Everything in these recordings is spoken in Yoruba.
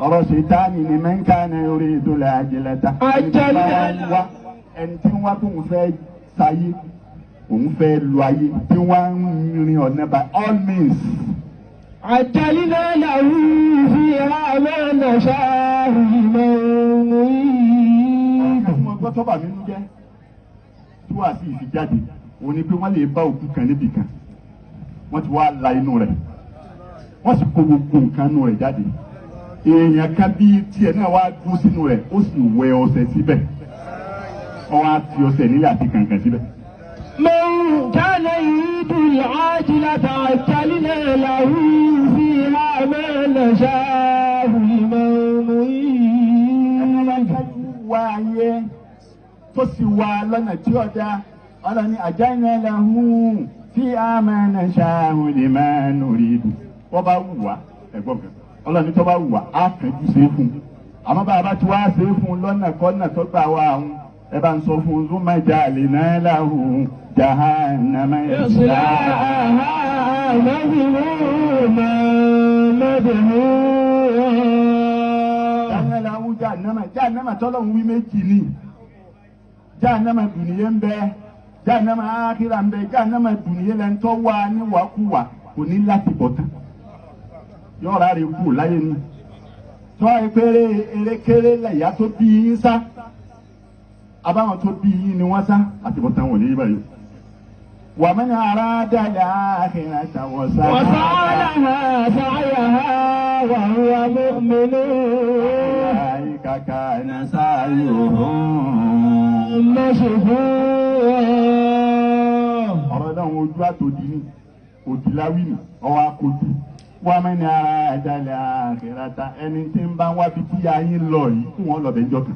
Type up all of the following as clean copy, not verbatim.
ọ̀rọ̀ ṣètánì ni man kana yuridu al-ajilata ẹni tí wọ́n kó ń fẹ́ sáyé òun fẹ́ lu ayé tí wọ́n ń rin ọ̀nà by all means. عجلنا له فيها ما نشاء لمن نريد. mo gbọ́ tó bà mí nú jẹ́ tí wàá sí ìfijáde òun ni pé wọ́n lè bá òkú kan níbì kan wọ́n ti wá la inú rẹ̀ wọ́n sì kó gbogbo nǹkan inú rẹ̀ jáde èèyàn kan bíi tiẹ̀ náà wá dúró sínú rẹ̀ ó sì wẹ ọṣẹ síbẹ̀ wọ́n á ti ọṣẹ nílẹ̀ àti kàǹkàn síbẹ̀. من كان يريد العاجلة عجلنا له فيها ما نشاء لمن نريد. wá ayé tó sì wá lọ́nà tí ó dá ọlọ́ni àjẹ́nà lẹ́hùn tí a máa ń ṣàhùn lè máa ń rí ibù wọ́n bá wù wá ẹ̀gbọ́n kan ọlọ́ni tó bá wù wá á kẹ́jú ṣe é fún un àmọ́ bá a bá ti wá ṣe é fún un lọ́nà kọ́nà tó gbà wá àwọn ẹ bá ń sọ fún un tó máa jà lè náà láhùn jahannama yaslaha مذموما مدحورا. jahannama tọ́lọ́hún wí méjì ni jahannama dùnìyẹ ń bẹ jahannama ákírà ń bẹ jahannama dùnìyẹ lẹ́ńtọ́ wá níwàkúwà kò ní láti bọ̀ tán yọ̀ọ̀rá rẹ̀ kú láyé ni tọ́ ìpèrè erékeré lẹ̀yà tó bí yín sá abáwọn tó bí yín ni wọ́n sá àti bọ̀ tán wọ̀ ní báyìí. ومن أراد الآخرة وسعى لها سعيها وهو مؤمن أولئك كان سعيهم مشكورا. ọ̀rọ̀ náà ojú àtòdì ni òdìláwì ni ọwọ́ akójú ومن أراد الآخرة ẹni tí ń bá wá bí tí ayé lọ yìí kí wọ́n lọ bẹ̀ jọ kan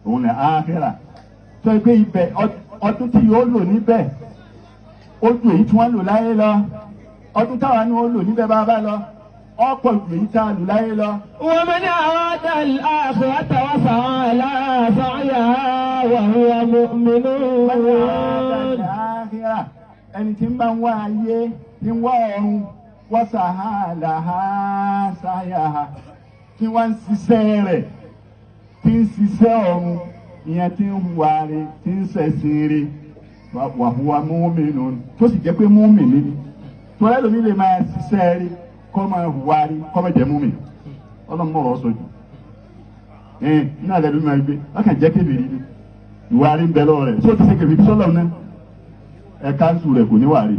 òun ní àkhírà tó ẹgbẹ́ ibẹ̀ ọdún tí yóò lò níbẹ̀ ojú èyí tí wọ́n lò láyé lọ ọdún táwa ni wọ́n lò níbẹ̀ bá bá lọ ọ̀pọ̀ ju èyí tá a lò láyé lọ. ومن أراد الآخرة وسعى لها سعيها وهو مؤمن. ẹni tí ń bá ń wá ayé tí ń wá ọ̀run وسعى لها سعيها tí wọ́n ń ṣiṣẹ́ rẹ̀ tí ń ṣiṣẹ́ ọ̀run ìyẹn tí ń hùwà rẹ̀ tí ń ṣẹ̀sìn rẹ̀ wàhùwà mùmínù tó sì jẹ́ pé mùmínì ni torí ẹlòmíì lè máa ṣiṣẹ́ rẹ̀ kọ́ máa hùwà rẹ̀ kọ́ máa jẹ́ mùmínì ọlọ́mọ̀rọ̀ sọ jù náà lẹ́nu máa gbé ọkàn jẹ́ kébìrì ni ìwà rẹ̀ ń bẹ lọ́wọ́ rẹ̀ tó ti ṣe kébìrì sọ́lọ́ náà ẹ̀ka ń sùn rẹ̀ kò ní wà rí.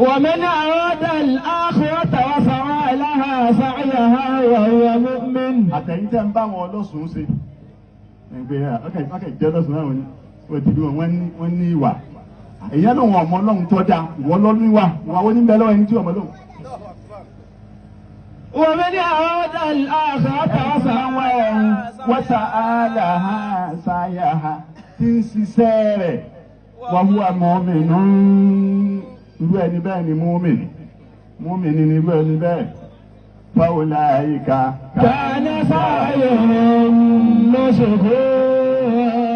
ومن أراد الآخرة وسعى لها سعيها وهو مؤمن. àtẹ̀yìntẹ́ ń bá wọn ọlọ́sùn ṣe ẹgbẹ́ ọkẹ́ jẹ́ lọ́sùn náà wọ́n ti bí wọ́n ní ìwà èyí ló wọn ọmọ ọlọ́run tó dáa wọ́n lọ́ níwà wọn àwọn oníbẹ̀ lọ́wọ́ ẹni tí ọmọ lọ́wọ́. ومن أراد الآخرة وسعى لها سعيها tí ń ṣiṣẹ́ rẹ̀ وهو مؤمن irú ẹni bẹ́ẹ̀ ni mùmínì ni irú ẹni bẹ́ẹ̀ فأولئك كان سعيهم مشكورا.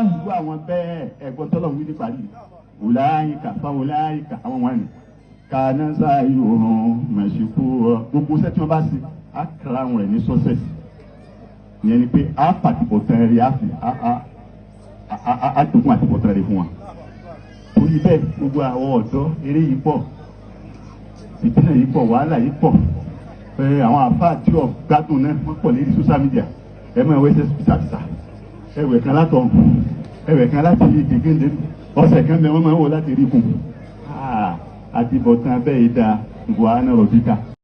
irú àwọn bẹ́ẹ̀ ẹ̀gbọ́n tọ́lọ̀ wí ní parí أولئك فأولئك àwọn wọn ni كان سعيهم مشكورا gbogbo sẹ́tí wọn bá sí á kàrà àwọn rẹ̀ ní sọ́sẹ̀sì ìyẹn ni pé á pàtìpọ̀tẹ́ rẹ̀ á dùnkún àtìpọ̀tẹ́ rẹ̀ fún wa. torí bẹ́ẹ̀ gbogbo àwọn ọ̀dọ́ eré yìí pọ̀ ìpínlẹ̀ yìí pọ̀ wàhálà yìí pọ̀ àwọn àfáà tí ò gbádùn náà wọ́n pọ̀ lórí social media ẹ̀mọ́ ẹ̀wẹ́ ṣe ṣàṣà ẹ̀wẹ̀ kan látọ̀ ẹ̀wẹ̀ kan láti rí gègéńdé ọ̀sẹ̀ kan bẹ́ẹ̀ wọ́n máa ń wò láti rí kùn àti bọ̀tán bẹ́ẹ̀ dá ìwà náà rọ̀ bíkà.